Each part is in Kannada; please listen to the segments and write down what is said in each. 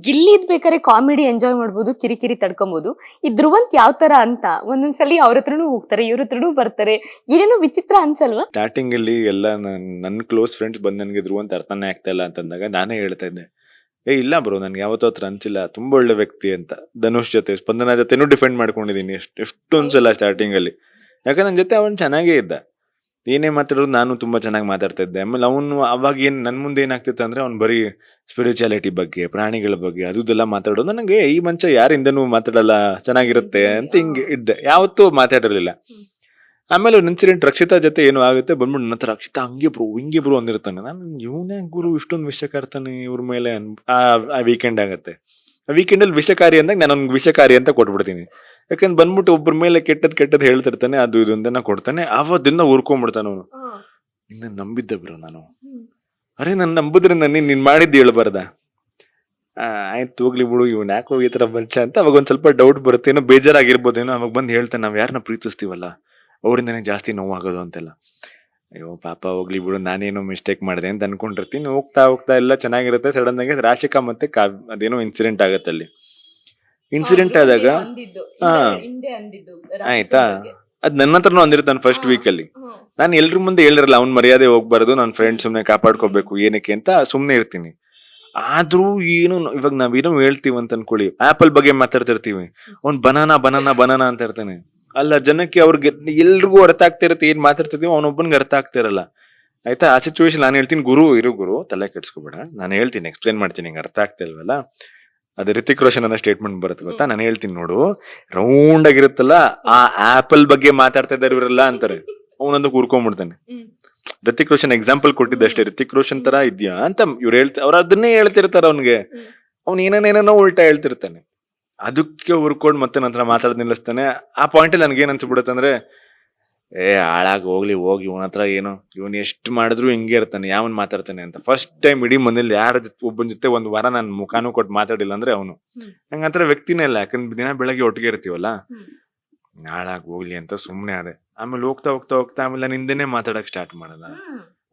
ಗಿಲ್ಲಿದ್ ಬೇಕಾದ್ರೆ ಕಾಮಿಡಿ ಎಂಜಾಯ್ ಮಾಡ್ಬೋದು, ಕಿರಿಕಿರಿ ತಡ್ಕೊಬಹುದು. ಈ ಧ್ರುವಂತ್ ಯಾವ ತರ ಅಂತ ಒಂದೊಂದ್ಸಲಿ ಅವ್ರ ಹತ್ರನೂ ಹೋಗ್ತಾರೆ, ಇವ್ರ ಹತ್ರನೂ ಬರ್ತಾರೆ, ಏನೇನೋ ವಿಚಿತ್ರ ಅನ್ಸಲ್ವಾ? ಸ್ಟಾರ್ಟಿಂಗ್ ಅಲ್ಲಿ ಎಲ್ಲ ನನ್ನ ಕ್ಲೋಸ್ ಫ್ರೆಂಡ್ಸ್ ಬಂದ್ ನನಗೆ ಧ್ರುವಂತ ಅರ್ಥನೇ ಆಗ್ತಾ ಇಲ್ಲ ಅಂತಂದಾಗ ನಾನೇ ಹೇಳ್ತಾ ಇದ್ದೆ, ಇಲ್ಲ ಬ್ರೋ ನನ್ಗೆ ಯಾವತ್ತೂ ಹತ್ರ ಅನ್ಸಿಲ್ಲ, ತುಂಬಾ ಒಳ್ಳೆ ವ್ಯಕ್ತಿ ಅಂತ. ಧನುಷ್ ಜೊತೆ ಸ್ಪಂದನ ಜೊತೆನೂ ಡಿಫೆಂಡ್ ಮಾಡ್ಕೊಂಡಿದೀನಿ ಎಷ್ಟೊಂದ್ಸಲ ಸ್ಟಾರ್ಟಿಂಗ್ ಅಲ್ಲಿ. ಯಾಕಂದ್ರೆ ನನ್ ಜೊತೆ ಅವನ್ ಚೆನ್ನಾಗೇ ಇದ್ದ, ಏನೇ ಮಾತಾಡೋದು ನಾನು ತುಂಬಾ ಚೆನ್ನಾಗಿ ಮಾತಾಡ್ತಾ ಇದ್ದೆ. ಆಮೇಲೆ ಅವನು ಅವಾಗ ಏನ್ ನನ್ ಮುಂದೆ ಏನಾಗ್ತಿತ್ತು ಅಂದ್ರೆ ಅವ್ನು ಬರೀ ಸ್ಪಿರಿಚುಯಾಲಿಟಿ ಬಗ್ಗೆ, ಪ್ರಾಣಿಗಳ ಬಗ್ಗೆ ಅದೆಲ್ಲ ಮಾತಾಡೋದು. ನನಗೆ ಈ ಮನುಷ್ಯ ಯಾರಿಂದನೂ ಮಾತಾಡಲ್ಲ, ಚೆನ್ನಾಗಿರುತ್ತೆ ಅಂತ ಹಿಂಗೆ ಇದ್ದೆ, ಯಾವತ್ತೂ ಮಾತಾಡಿರ್ಲಿಲ್ಲ. ಆಮೇಲೆ ಒಂದು ಇನ್ಸಿಡೆಂಟ್ ರಕ್ಷಿತಾ ಜೊತೆ ಏನು ಆಗುತ್ತೆ, ಬಂದ್ಬಿಟ್ಟು ನನ್ನ ಹತ್ರ ರಕ್ಷಿತಾ ಹಂಗೆ ಬ್ರೋ ಹಿಂಗೆ ಬ್ರೋ ಅಂದಿರ್ತಾನೆ. ನಾನು ಇವನೇ ಗುರು ಇಷ್ಟೊಂದು ವಿಷಕಾರ್ತಾನೆ ಇವ್ರ ಮೇಲೆ ಆ ವೀಕೆಂಡ್ ಆಗತ್ತೆ. ಆ ವೀಕೆಂಡ್ ಅಲ್ಲಿ ವಿಷಕಾರಿ ಅಂದಾಗ ನಾನು ಅವ್ನಿಗೆ ವಿಷಕಾರಿ ಅಂತ ಕೊಟ್ಬಿಡ್ತೀನಿ. ಯಾಕಂದ್ರೆ ಬಂದ್ಬಿಟ್ಟು ಒಬ್ಬರ ಮೇಲೆ ಕೆಟ್ಟದ್ ಹೇಳ್ತಿರ್ತಾನೆ, ಅದು ಇದು ಅಂತ ಕೊಡ್ತಾನೆ. ಅವತ್ತಿಂದ ಉರ್ಕೊಂಡ್ಬಿಡ್ತಾನೆ ಅವನು. ನಿನ್ನ ನಂಬಿದ್ದೆ ಬ್ರೋ ನಾನು. ಅರೆ ನನ್ ನಂಬುದ್ರಿಂದ ನೀನ್ ಮಾಡಿದ್ದು ಹೇಳ್ಬಾರ್ದ? ಆಯ್ತು ಹೋಗ್ಲಿ ಬಿಡು, ಇವ್ನ ಯಾಕೋ ಈ ತರ ಬಂಚ ಅಂತ ಅವಾಗ ಒಂದ್ ಸ್ವಲ್ಪ ಡೌಟ್ ಬರುತ್ತೇನೋ, ಬೇಜಾರಾಗಿರ್ಬೋದೇನೋ. ಅವಾಗ ಬಂದು ಹೇಳ್ತಾನೆ, ನಾವ್ ಯಾರನ್ನ ಪ್ರೀತಿಸ್ತೀವಲ್ಲ ಅವರಿಂದನೇ ಜಾಸ್ತಿ ನೋವಾಗೋದು ಅಂತೆಲ್ಲ. ಅಯ್ಯೋ ಪಾಪ ಹೋಗ್ಲಿ ಬಿಡು, ನಾನೇನೋ ಮಿಸ್ಟೇಕ್ ಮಾಡಿದೆ ಅಂತ ಅನ್ಕೊಂಡಿರ್ತೀನಿ. ಹೋಗ್ತಾ ಹೋಗ್ತಾ ಎಲ್ಲ ಚೆನ್ನಾಗಿರುತ್ತೆ. ಸಡನ್ ಆಗಿ ರಾಶಿಕಾ ಮತ್ತೆ ಅದೇನೋ ಇನ್ಸಿಡೆಂಟ್ ಆಗತ್ತೆ ಅಲ್ಲಿ. ಇನ್ಸಿಡೆಂಟ್ ಆದಾಗ ಆಯ್ತಾ, ಅದ್ ನನ್ನ ಹತ್ರನೂ ಅಂದಿರ್ತಾನೆ ಫಸ್ಟ್ ವೀಕ್ ಅಲ್ಲಿ. ನಾನು ಎಲ್ರ ಮುಂದೆ ಹೇಳಿರಲ್ಲ, ಅವ್ನ್ ಮರ್ಯಾದೆ ಹೋಗ್ಬಾರ್ದು, ನನ್ನ ಫ್ರೆಂಡ್ ಸುಮ್ನೆ ಕಾಪಾಡ್ಕೋಬೇಕು ಏನಕ್ಕೆ ಅಂತ ಸುಮ್ನೆ ಇರ್ತೀನಿ. ಆದ್ರೂ ಏನು ಇವಾಗ ನಾವೇನೋ ಹೇಳ್ತೀವಿ ಅಂತ ಅನ್ಕೊಳ್ಳಿ, ಆಪಲ್ ಬಗ್ಗೆ ಮಾತಾಡ್ತಿರ್ತೀವಿ, ಅವ್ನ್ ಬನಾನಾ ಬನಾನಾ ಬನಾನಾ ಅಂತ ಇರ್ತಾನೆ. ಅಲ್ಲ ಜನಕ್ಕೆ ಅವ್ರಿಗೆ ಎಲ್ರಿಗೂ ಅರ್ಥ ಆಗ್ತಿರತ್ತೆ ಏನ್ ಮಾತಾಡ್ತಿದೀವಿ, ಅವನೊಬ್ಬನ್ಗೆ ಅರ್ಥ ಆಗ್ತಿರಲ್ಲ. ಆಯ್ತಾ, ಆ ಸಿಚುವೇಶನ್ ನಾನು ಹೇಳ್ತೀನಿ, ಗುರು ತಲೆ ಕೆಡ್ಸ್ಕೊಬೇಡ, ನಾನು ಹೇಳ್ತೀನಿ, ಎಕ್ಸ್ಪ್ಲೇನ್ ಮಾಡ್ತೀನಿ, ಹಿಂಗೆ ಅರ್ಥ ಆಗ್ತಾ ಇಲ್ವಲ್ಲ. ಅದು ರಿತಿಕ್ ರೋಷನ್ ಅನ್ನೋ ಸ್ಟೇಟ್ಮೆಂಟ್ ಬರುತ್ತೆ ಗೊತ್ತಾ, ನಾನು ಹೇಳ್ತೀನಿ ನೋಡು, ರೌಂಡ್ ಆಗಿರುತ್ತಲ್ಲ ಆ ಆಪಲ್ ಬಗ್ಗೆ ಮಾತಾಡ್ತಾ ಇದ್ದಾರೆ ಇವರೆಲ್ಲ ಅಂತಾರೆ. ಅವನೊಂದು ಕೂರ್ಕೊಂಡ್ಬಿಡ್ತಾನೆ. ರಿತಿಕ್ ರೋಷನ್ ಎಕ್ಸಾಂಪಲ್ ಕೊಟ್ಟಿದ್ದಷ್ಟೇ, ರಿತಿಕ್ ರೋಷನ್ ತರ ಇದ್ಯಾ ಅಂತ ಇವ್ರು ಅವ್ರು ಅದನ್ನೇ ಹೇಳ್ತಿರ್ತಾರ ಅವ್ನಿಗೆ. ಅವ್ನು ಏನೇನೇನೋ ಉಲ್ಟಾ ಹೇಳ್ತಿರ್ತಾನೆ. ಅದಕ್ಕೆ ಹುರ್ಕೊಂಡು ಮತ್ತೆ ನಂತರ ಮಾತಾಡೋದ್ ನಿಲ್ಲಿಸ್ತಾನೆ. ಆ ಪಾಯಿಂಟ್ ಅಲ್ಲಿ ನನ್ಗೆ ಏನ್ ಅನ್ಸ್ಬಿಡುತ್ತೆ ಅಂದ್ರೆ, ಹಾಳಾಗಿ ಹೋಗ್ಲಿ ಹೋಗಿ, ಇವನ ಹತ್ರ ಏನು, ಇವನ್ ಎಷ್ಟು ಮಾಡಿದ್ರು ಹಿಂಗೆ ಇರ್ತಾನೆ, ಯಾವನ್ ಮಾತಾಡ್ತಾನೆ ಅಂತ. ಫಸ್ಟ್ ಟೈಮ್ ಇಡೀ ಮನೇಲಿ ಯಾರ ಒಬ್ಬನ ಜೊತೆ ಒಂದ್ ವಾರ ನಾನು ಮುಖಾನು ಕೊಟ್ಟು ಮಾತಾಡಿಲ್ಲ ಅಂದ್ರೆ ಅವನು. ನಂಗಂತರ ವ್ಯಕ್ತಿನೇ ಇಲ್ಲ, ಯಾಕಂದ್ರೆ ದಿನ ಬೆಳಗ್ಗೆ ಒಟ್ಟಿಗೆ ಇರ್ತೀವಲ್ಲ. ಹಾಳಾಗಿ ಹೋಗ್ಲಿ ಅಂತ ಸುಮ್ನೆ ಅದೇ. ಆಮೇಲೆ ಹೋಗ್ತಾ ಹೋಗ್ತಾ ಹೋಗ್ತಾ ಆಮೇಲೆ ನಾನು ಹಿಂದೆನೆ ಮಾತಾಡಕ್ ಸ್ಟಾರ್ಟ್ ಮಾಡಲ್ಲ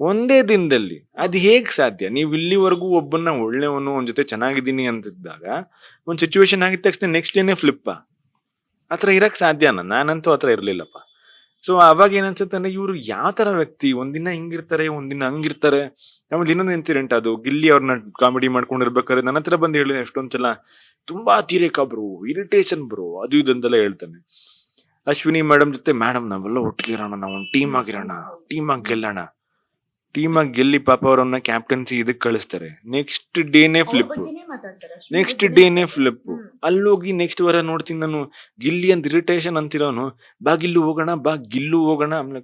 ಒಂದೇ ದಿನದಲ್ಲಿ. ಅದ್ ಹೇಗ್ ಸಾಧ್ಯ? ನೀವ್ ಇಲ್ಲಿವರೆಗೂ ಒಬ್ಬನ್ನ ಒಳ್ಳೆಯವನು, ಒಂದ್ ಜೊತೆ ಚೆನ್ನಾಗಿದ್ದೀನಿ ಅಂತಿದ್ದಾಗ ಒಂದ್ ಸಿಚುವೇಶನ್ ಆಗಿದ ತಕ್ಷಣ ನೆಕ್ಸ್ಟ್ ಡೇನೆ ಫ್ಲಿಪ್. ಆತರ ಇರಕ್ ಸಾಧ್ಯನಾ? ನಾನಂತೂ ಆತರ ಇರ್ಲಿಲ್ಲಪ್ಪ. ಸೊ ಅವಾಗ ಏನನ್ಸುತ್ತೆ ಅಂದ್ರೆ, ಇವ್ರು ಯಾವ ತರ ವ್ಯಕ್ತಿ, ಒಂದಿನ ಹಿಂಗಿರ್ತಾರೆ, ಒಂದಿನ ಹಂಗಿರ್ತಾರೆ. ಆಮೇಲೆ ಇನ್ನೊಂದು ಇನ್ಸಿಡೆಂಟ್, ಅದು ಗಿಲ್ಲಿ ಅವ್ರನ್ನ ಕಾಮಿಡಿ ಮಾಡ್ಕೊಂಡಿರ್ಬೇಕಾದ್ರೆ ನನ್ನ ಹತ್ರ ಬಂದು ಹೇಳಿ ಎಷ್ಟೊಂದ್ಸಲ, ತುಂಬಾ ಅತಿರೇಕ ಬ್ರೋ, ಇರಿಟೇಷನ್ ಬ್ರೋ, ಅದು ಇದಂತೆಲ್ಲ ಹೇಳ್ತಾನೆ. ಅಶ್ವಿನಿ ಮೇಡಮ್ ಜೊತೆ, ಮೇಡಮ್ ನಾವೆಲ್ಲ ಒಟ್ಟಿಗೆ ಇರೋಣ, ನಾವು ಒಂದು ಟೀಮ್ ಆಗಿರೋಣ, ಟೀಮ್ ಆಗಿ ಗೆಲ್ಲೋಣ. ಟೀಮ್ ಆಗಿ ಗೆಲ್ಲಿ ಪಾಪ ಅವ್ರನ್ನ ಕ್ಯಾಪ್ಟನ್ಸಿ ಇದಕ್ ಕಳಿಸ್ತಾರೆ. ನೆಕ್ಸ್ಟ್ ಡೇನೆ ಫ್ಲಿಪ್. ಅಲ್ಲೋಗಿ ನೆಕ್ಸ್ಟ್ ವಾರ ನೋಡ್ತೀನಿ ನಾನು, ಗಿಲ್ಲಿ ಅಂತ ಇರಿಟೇಷನ್ ಅಂತಿರೋನು, ಬಾ ಗಿಲ್ಲು ಹೋಗೋಣ, ಬಾ ಗಿಲ್ಲು ಹೋಗೋಣ. ಆಮೇಲೆ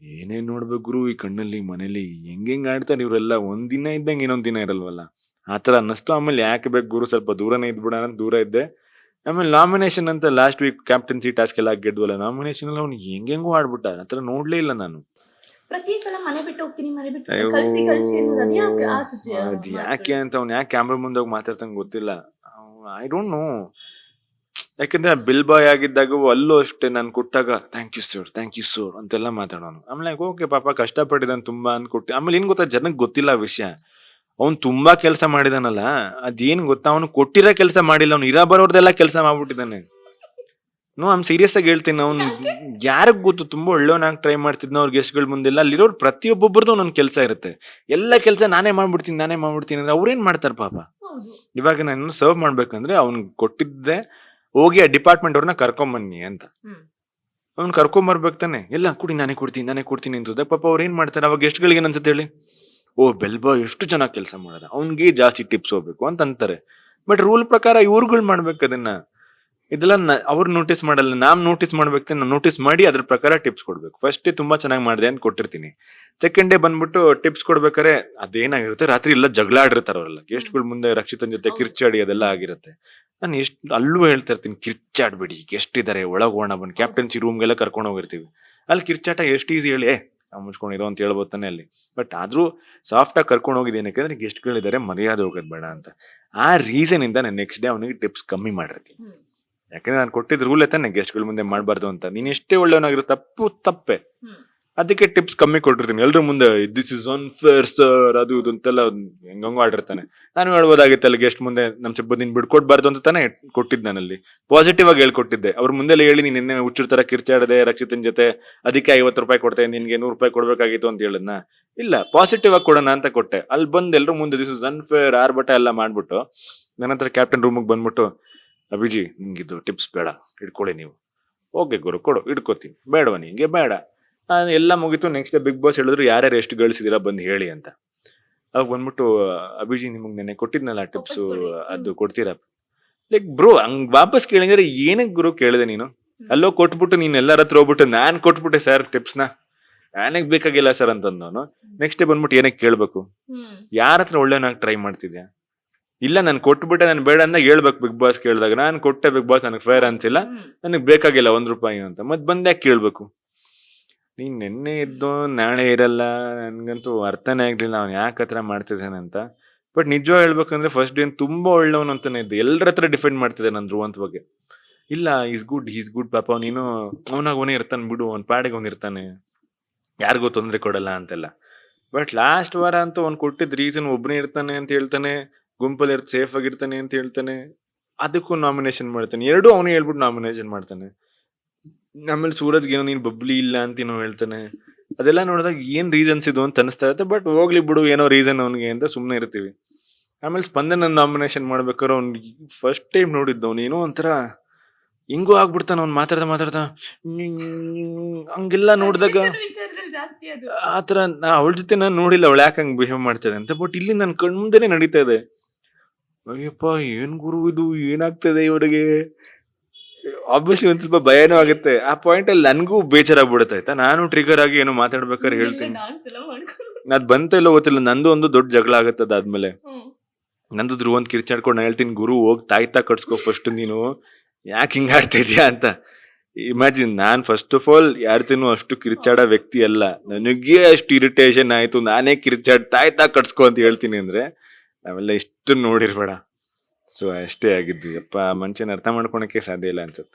ಏನೇನ್ ನೋಡ್ಬೇಕು ಗುರು ಈ ಕಣ್ಣಲ್ಲಿ, ಮನೇಲಿ ಹೆಂಗ್ ಆಡ್ತಾರೆ ಇವರೆಲ್ಲ. ಒಂದಿನ ಇದ್ದಂಗೆ ಇನ್ನೊಂದ್ ದಿನ ಇರಲ್ವಲ್ಲ, ಆತರ ಅನ್ನಿಸ್ತು. ಆಮೇಲೆ ಯಾಕೆ ಬೇಕು ಗುರು, ಸ್ವಲ್ಪ ದೂರನೇ ಇದ್ಬಿಡ ಅಂತ ದೂರ ಇದ್ದೆ. ಆಮೇಲೆ ನಾಮಿನೇಷನ್ ಅಂತ ಲಾಸ್ಟ್ ವೀಕ್ ಕ್ಯಾಪ್ಟನ್ಸಿ ಟಾಸ್ಕ್ ಎಲ್ಲ ಗೆದ್ವಲ್ಲ, ನಾಮಿನೇಷನ್ ಎಲ್ಲ ಅವ್ನು ಹೆಂಗೆಂಗೋ ಆಡ್ಬಿಟ್ಟ. ಆತರ ನೋಡ್ಲೇ ಇಲ್ಲ ನಾನು. ಪ್ರತಿ ಸಲ ಮನೆ ಬಿಟ್ಟು ಹೋಗ್ತೀನಿ, ಮನೆ ಬಿಟ್ಟು ಕಳ್ಸಿ ಅನ್ನೋದು ಅದ್ ಯಾಕೆ ಅಂತ ಅವ್ನು ಯಾಕೆ ಕ್ಯಾಮ್ರಾ ಮುಂದೆ ಹೋಗಿ ಮಾತಾಡ್ತಂಗ್ ಗೊತ್ತಿಲ್ಲ. I don't know. ಯಾಕಂದ್ರೆ ಬಿಲ್ ಬಾಯ್ ಆಗಿದ್ದಾಗ ಅಲ್ಲೂ ಅಷ್ಟೇ, ನಾನು ಕೊಟ್ಟಾಗ ಥ್ಯಾಂಕ್ ಯು ಸರ್ ಅಂತೆಲ್ಲ ಮಾತಾಡೋನು. ಆಮೇಲೆ ಓಕೆ ಪಾಪ ಕಷ್ಟಪಟ್ಟಿದ್ದಾನೆ ತುಂಬಾ ಅಂದ್ಕೊಟ್ಟಿ. ಆಮೇಲೆ ಏನ್ ಗೊತ್ತಾ, ಜನಕ್ಕೆ ಗೊತ್ತಿಲ್ಲ ಆ ವಿಷಯ. ಅವ್ನು ತುಂಬಾ ಕೆಲಸ ಮಾಡಿದಾನಲ್ಲ, ಅದೇನ್ ಗೊತ್ತಾ, ಅವನು ಕೊಟ್ಟಿರೋ ಕೆಲಸ ಮಾಡಿಲ್ಲ, ಅವ್ನು ಇರ ಬರೋರ್ದೆಲ್ಲ ಕೆಲಸ ಮಾಡ್ಬಿಟ್ಟಿದ್ದಾನೆ. ಐಮ್ ಸೀರಿಯಸ್ ಆಗಿ ಹೇಳ್ತೀನಿ. ಅವ್ನು ಯಾರಿಗ್ ಗೊತ್ತು, ತುಂಬಾ ಒಳ್ಳೆಯವನಾಗಿ ಟ್ರೈ ಮಾಡ್ತಿದ್ನ ಅವ್ರ ಗೆಸ್ಟ್ಗಳ ಮುಂದೆಲ್ಲ. ಅಲ್ಲಿರೋರು ಪ್ರತಿಯೊಬ್ಬೊಬ್ಬರದು ಒಂದೊಂದು ಕೆಲಸ ಇರುತ್ತೆ. ಎಲ್ಲ ಕೆಲಸ ನಾನೇ ಮಾಡ್ಬಿಡ್ತೀನಿ ಅಂದ್ರೆ ಅವ್ರೇನ್ ಮಾಡ್ತಾರೆ ಪಾಪ. ಇವಾಗ ನಾನು ಸರ್ವ್ ಮಾಡ್ಬೇಕಂದ್ರೆ ಅವ್ನ್ ಕೊಟ್ಟಿದ್ದೆ, ಹೋಗಿ ಆ ಡಿಪಾರ್ಟ್ಮೆಂಟ್ ಅವ್ರನ್ನ ಕರ್ಕೊಂಬನ್ನಿ ಅಂತ. ಅವ್ನ್ ಕರ್ಕೊಂಬರ್ಬೇಕು ತಾನೆ. ಎಲ್ಲ ನಾನೇ ಕೊಡ್ತೀನಿ ಅಂತದೆ. ಪಾಪ ಅವ್ರು ಏನ್ ಮಾಡ್ತಾರೆ, ಅವಾಗ ಗೆಸ್ಟ್ಗಳಿಗೆ ಏನ್ ಅನ್ಸುತ್ತೆ ಹೇಳಿ, ಓ ಬೆಲ್ಬಾ ಎಷ್ಟು ಚೆನ್ನಾಗಿ ಕೆಲಸ ಮಾಡೋದ, ಅವ್ನಿಗೆ ಜಾಸ್ತಿ ಟಿಪ್ಸ್ ಹೋಗ್ಬೇಕು ಅಂತ ಅಂತಾರೆ. ಬಟ್ ರೂಲ್ ಪ್ರಕಾರ ಇವ್ರುಗಳು ಮಾಡ್ಬೇಕು ಅದನ್ನ. ಇದೆಲ್ಲ ಅವ್ರು ನೋಟಿಸ್ ಮಾಡಲ್ಲ, ನಾವ್ ನೋಟಿಸ್ ಮಾಡ್ಬೇಕು. ನಾವು ನೋಟಿಸ್ ಮಾಡಿ ಅದ್ರ ಪ್ರಕಾರ ಟಿಪ್ಸ್ ಕೊಡ್ಬೇಕು. ಫಸ್ಟ್ ಡೇ ತುಂಬಾ ಚೆನ್ನಾಗಿ ಮಾಡಿದೆ ಅಂತ ಕೊಟ್ಟಿರ್ತೀನಿ. ಸೆಕೆಂಡ್ ಡೇ ಬಂದ್ಬಿಟ್ಟು ಟಿಪ್ಸ್ ಕೊಡ್ಬೇಕಾರೆ ಅದೇನಾಗಿರುತ್ತೆ, ರಾತ್ರಿ ಎಲ್ಲ ಜಗಳ ಆಡಿರ್ತಾರ ಅವರೆಲ್ಲ ಗೆಸ್ಟ್ಗಳ ಮುಂದೆ, ರಕ್ಷಿತನ್ ಜೊತೆ ಕಿರ್ಚಾಡಿ ಅದೆಲ್ಲ ಆಗಿರುತ್ತೆ. ನಾನು ಅಲ್ಲೂ ಹೇಳ್ತಾ ಇರ್ತೀನಿ, ಕಿರ್ಚಾಡ್ಬೇಡಿ, ಗೆಸ್ಟ್ ಇದಾರೆ, ಒಳಗೋಣ ಬಂದು ಕ್ಯಾಪ್ಟನ್ಸಿ ರೂಮ್ಗೆಲ್ಲ ಕರ್ಕೊಂಡು ಹೋಗಿರ್ತೀವಿ. ಅಲ್ಲಿ ಕಿರ್ಚಾಟ ಎಷ್ಟು ಈಸಿ ಹೇಳಿ, ಮುಚ್ಕೊಂಡಿರೋ ಅಂತ ಹೇಳ್ಬೋದು ತಾನೆ ಅಲ್ಲಿ. ಬಟ್ ಆದ್ರೂ ಸಾಫ್ಟ್ ಆಗಿ ಕರ್ಕೊಂಡು ಹೋಗಿದ್ದು ಏನಕ್ಕೆ ಅಂದ್ರೆ, ಗೆಸ್ಟ್ಗಳಿದ್ದಾರೆ, ಮರ್ಯಾದೆ ಹೋಗೋದ್ ಬೇಡ ಅಂತ. ಆ ರೀಸನ್ ಇಂದ ನಾನು ನೆಕ್ಸ್ಟ್ ಡೇ ಅವನಿಗೆ ಟಿಪ್ಸ್ ಕಮ್ಮಿ ಮಾಡಿರ್ತೀನಿ. ಯಾಕಂದ್ರೆ ನಾನು ಕೊಟ್ಟಿದ್ ರೂಲ್ ತಾನೆ, ಗೆಸ್ಟ್ಗಳ ಮುಂದೆ ಮಾಡ್ಬಾರ್ದು ಅಂತ. ನೀನ್ ಎಷ್ಟೇ ಒಳ್ಳೆಯವನಾಗಿರೋ ತಪ್ಪೇ. ಅದಕ್ಕೆ ಟಿಪ್ಸ್ ಕಮ್ಮಿ ಕೊಟ್ಟಿರ್ತೀನಿ ಎಲ್ರ ಮುಂದೆ. ದಿಸ್ ಇಸ್ ಅನ್ಫೇರ್ ಸರ್, ಅದು ಇದು ಅಂತೆಲ್ಲ ಹೆಂಗಂಗೋ ಆಡಿರ್ತಾನೆ. ನಾನು ಹೇಳ್ಬೋದಾಗಿತ್ತು ಅಲ್ಲಿ ಗೆಸ್ಟ್ ಮುಂದೆ ನಮ್ ಸಿಬ್ಬಂದಿನ ಬಿಡ್ಕೊಡ್ಬಾರ್ದು ಅಂತ ತಾನೇ ಕೊಟ್ಟಿದ್ದು. ನಾನಲ್ಲಿ ಪಾಸಿಟಿವ್ ಆಗಿ ಹೇಳ್ಕೊಟ್ಟಿದ್ದೆ. ಅವ್ರ ಮುಂದೆಲ್ಲ ಹೇಳಿ ನೀನ್ ನಿನ್ನೆ ಹುಚ್ಚರ ತರ ಕಿರ್ಚಾಡದೆ ರಕ್ಷಿತನ್ ಜೊತೆ, ಅದಕ್ಕೆ 50 ರೂಪಾಯಿ ಕೊಡ್ತೇನೆ, ನಿನ್ಗೆ 100 ರೂಪಾಯಿ ಕೊಡ್ಬೇಕಾಗಿತ್ತು ಅಂತ ಹೇಳಿದ್ನ. ಇಲ್ಲ, ಪಾಸಿಟಿವ್ ಆಗಿ ಕೊಡೋಣ ಅಂತ ಕೊಟ್ಟೆ. ಅಲ್ಲಿ ಬಂದ್ ಎಲ್ರ ಮುಂದೆ ದಿಸ್ ಇಸ್ ಅನ್ಫೇರ್ ಆರ್ಭಟ ಎಲ್ಲ ಮಾಡ್ಬಿಟ್ಟು ನನ್ನ ಹತ್ರ ಕ್ಯಾಪ್ಟನ್ ರೂಮಿಗೆ ಬಂದ್ಬಿಟ್ಟು, ಅಭಿಜಿ ನಿಂಗಿದ್ದು ಟಿಪ್ಸ್ ಬೇಡ, ಇಟ್ಕೊಳ್ಳಿ ನೀವು. ಓಕೆ ಗುರು ಕೊಡು, ಇಟ್ಕೋತೀನಿ. ಬೇಡವ ನಿಂಗೆ ಬೇಡ. ನಾನು ಎಲ್ಲ ಮುಗಿತು. ನೆಕ್ಸ್ಟ್ ಡೇ ಬಿಗ್ ಬಾಸ್ ಹೇಳಿದ್ರು ಯಾರ್ಯಾರು ಎಷ್ಟು ಗಳಿಸಿದಿರಾ ಬಂದು ಹೇಳಿ ಅಂತ. ಅವಾಗ ಬಂದ್ಬಿಟ್ಟು, ಅಭಿಜಿ ನಿಮಗೆ ನೆನ್ನೆ ಕೊಟ್ಟಿದ್ನಲ್ಲ ಟಿಪ್ಸ್, ಅದು ಕೊಡ್ತೀರಾ? ಲೈಕ್ ಬ್ರೋ, ಹಂಗ್ ವಾಪಸ್ ಕೇಳಿದ್ರೆ ಏನಕ್ಕೆ ಗುರು ಕೇಳಿದೆ ನೀನು? ಅಲ್ಲೋ ಕೊಟ್ಬಿಟ್ಟು ನೀನ್ ಎಲ್ಲರ ಹತ್ರ ಹೋಗ್ಬಿಟ್ಟು ನಾನ್ ಕೊಟ್ಬಿಟ್ಟೆ ಸರ್ ಟಿಪ್ಸ್ನ, ನನಗ್ ಬೇಕಾಗಿಲ್ಲ ಸರ್ ಅಂತಂದವನು. ನೆಕ್ಸ್ಟ್ ಡೇ ಬಂದ್ಬಿಟ್ಟು ಏನಕ್ಕೆ ಕೇಳ್ಬೇಕು? ಯಾರ ಹತ್ರ ಒಳ್ಳೆನಾಗಿ ಟ್ರೈ ಮಾಡ್ತಿದ್ಯಾ? ಇಲ್ಲ ನಾನು ಕೊಟ್ಬಿಟ್ಟೆ, ನಾನು ಬೇಡ ಅಂದಾಗ ಹೇಳ್ಬೇಕು. ಬಿಗ್ ಬಾಸ್ ಕೇಳಿದಾಗ ನಾನು ಕೊಟ್ಟೆ ಬಿಗ್ ಬಾಸ್, ನನಗೆ ಫೇರ್ ಅನ್ಸಿಲ್ಲ, ನನಗೆ ಬೇಕಾಗಿಲ್ಲ 1 ರೂಪಾಯಿ ಅಂತ. ಮತ್ ಬಂದ್ಯಾಕೆ ಕೇಳ್ಬೇಕು? ನೀನ್ ನೆನ್ನೆ ಇದ್ದು ನಾಳೆ ಇರಲ್ಲ. ನನ್ಗಂತೂ ಅರ್ಥನೇ ಆಗ್ಲಿಲ್ಲ ಅವ್ನು ಯಾಕೆ ಹತ್ರ ಮಾಡ್ತಿದ್ದಾನೆ ಅಂತ. ಬಟ್ ನಿಜವಾಗ ಹೇಳ್ಬೇಕಂದ್ರೆ ಫಸ್ಟ್ ಡೇ ತುಂಬಾ ಒಳ್ಳೆವನು ಅಂತಾನೆ ಇದ್ದೆ. ಎಲ್ಲರ ಹತ್ರ ಡಿಫೆಂಡ್ ಮಾಡ್ತಿದ್ದೆ ನಾನು ಧ್ರುವಂತ್ ಬಗ್ಗೆ. ಇಲ್ಲ ಈಸ್ ಗುಡ್ ಪಾಪ, ನೀನು ಅವನಾಗ ಅವನೇ ಇರ್ತಾನೆ ಬಿಡು, ಅವ್ನ ಪಾಡಿಗೆ ಅವ್ನು ಇರ್ತಾನೆ, ಯಾರಿಗೂ ತೊಂದರೆ ಕೊಡಲ್ಲ ಅಂತೆಲ್ಲ. ಬಟ್ ಲಾಸ್ಟ್ ವಾರ ಅಂತೂ ಅವ್ನು ಕೊಟ್ಟಿದ್ ರೀಸನ್ ಒಬ್ಬನೇ ಇರ್ತಾನೆ ಅಂತ ಹೇಳ್ತಾನೆ, ಗುಂಪಲ್ಲಿ ಸೇಫ್ ಆಗಿರ್ತಾನೆ ಅಂತ ಹೇಳ್ತಾನೆ, ಅದಕ್ಕೂ ನಾಮಿನೇಷನ್ ಮಾಡ್ತಾನೆ. ಎರಡೂ ಅವನು ಹೇಳ್ಬಿಟ್ಟು ನಾಮಿನೇಷನ್ ಮಾಡ್ತಾನೆ. ಆಮೇಲೆ ಸೂರಜ್ಗೆ ಏನೋ ನೀನ್ ಬಬ್ಲಿ ಇಲ್ಲ ಅಂತ ಏನೋ ಹೇಳ್ತಾನೆ. ಅದೆಲ್ಲ ನೋಡಿದಾಗ ಏನ್ ರೀಸನ್ಸ್ ಇದು ಅಂತ ಅನಿಸ್ತಾ ಇರುತ್ತೆ. ಬಟ್ ಹೋಗ್ಲಿ ಬಿಡು, ಏನೋ ರೀಸನ್ ಅವನಿಗೆ ಅಂತ ಸುಮ್ಮನೆ ಇರ್ತೀವಿ. ಆಮೇಲೆ ಸ್ಪಂದನ ನಾಮಿನೇಷನ್ ಮಾಡ್ಬೇಕಾದ್ರೆ ಅವ್ನಿಗೆ ಫಸ್ಟ್ ಟೈಮ್ ನೋಡಿದ್ದು, ಅವ್ನು ಏನೋ ಒಂಥರ ಹಿಂಗೂ ಆಗ್ಬಿಡ್ತಾನ. ಅವ್ನು ಮಾತಾಡ್ತಾ ಹಂಗೆಲ್ಲ ನೋಡಿದಾಗ ಆತರ ಅವಳ ಜೊತೆ ನಾನು ನೋಡಿಲ್ಲ ಅವಳು ಯಾಕೆ ಹಂಗ್ ಬಿಹೇವ್ ಮಾಡ್ತಾಳೆ ಅಂತ. ಬಟ್ ಇಲ್ಲಿ ನನ್ ಕಣ್ಮುಂದೆನೆ ನಡೀತಾ ಇದೆ. ಅಯ್ಯಪ್ಪ ಏನ್ ಗುರು ಇದು, ಏನಾಗ್ತದೆ ಇವರಿಗೆ? ಆಬ್ವಿಯಸ್ಲಿ ಒಂದ್ ಸ್ವಲ್ಪ ಭಯನೂ ಆಗುತ್ತೆ. ಆ ಪಾಯಿಂಟ್ ಅಲ್ಲಿ ನನ್ಗೂ ಬೇಜಾರಾಗ್ಬಿಡುತ್ತೆ. ಆಯ್ತಾ, ನಾನು ಟ್ರಿಗರ್ ಆಗಿ ಏನೋ ಮಾತಾಡ್ಬೇಕಾದ್ರೆ ಹೇಳ್ತೀನಿ. ಅದ್ ಬಂತ ಇಲ್ಲ ಗೊತ್ತಿಲ್ಲ, ನಂದು ಒಂದು ದೊಡ್ಡ ಜಗಳ ಆಗತ್ತೆ. ಅದಾದ್ಮೇಲೆ ನಂದು ಧ್ರುವಂತ್ ಕಿರ್ಚಾಡ್ಕೊಂಡು ನಾ ಹೇಳ್ತೀನಿ, ಗುರು ಹೋಗ್ ತಾಯ್ತಾ ಕಟ್ಸ್ಕೊ ಫಸ್ಟ್, ನೀನು ಯಾಕೆ ಹಿಂಗ ಆಡ್ತಾ ಇದೀಯಾ ಅಂತ. ಇಮ್ಯಾಜಿನ್, ನಾನ್ ಫಸ್ಟ್ ಆಫ್ ಆಲ್ ಯಾರ್ತಿನೂ ಅಷ್ಟು ಕಿರ್ಚಾಡೋ ವ್ಯಕ್ತಿ ಅಲ್ಲ. ನನಗೆ ಅಷ್ಟು ಇರಿಟೇಷನ್ ಆಯ್ತು, ನಾನೇ ತಾಯ್ತಾ ಕಟ್ಸ್ಕೊ ಅಂತ ಹೇಳ್ತೀನಿ ಅಂದ್ರೆ ನಾವೆಲ್ಲ ಇಷ್ಟು ನೋಡಿರ್ಬೇಡ. ಸೊ ಅಷ್ಟೇ ಆಗಿದ್ದು. ಯಪ್ಪ, ಮನುಷ್ಯನ ಅರ್ಥ ಮಾಡ್ಕೊಳಕ್ಕೆ ಸಾಧ್ಯ ಇಲ್ಲ ಅನ್ಸುತ್ತೆ.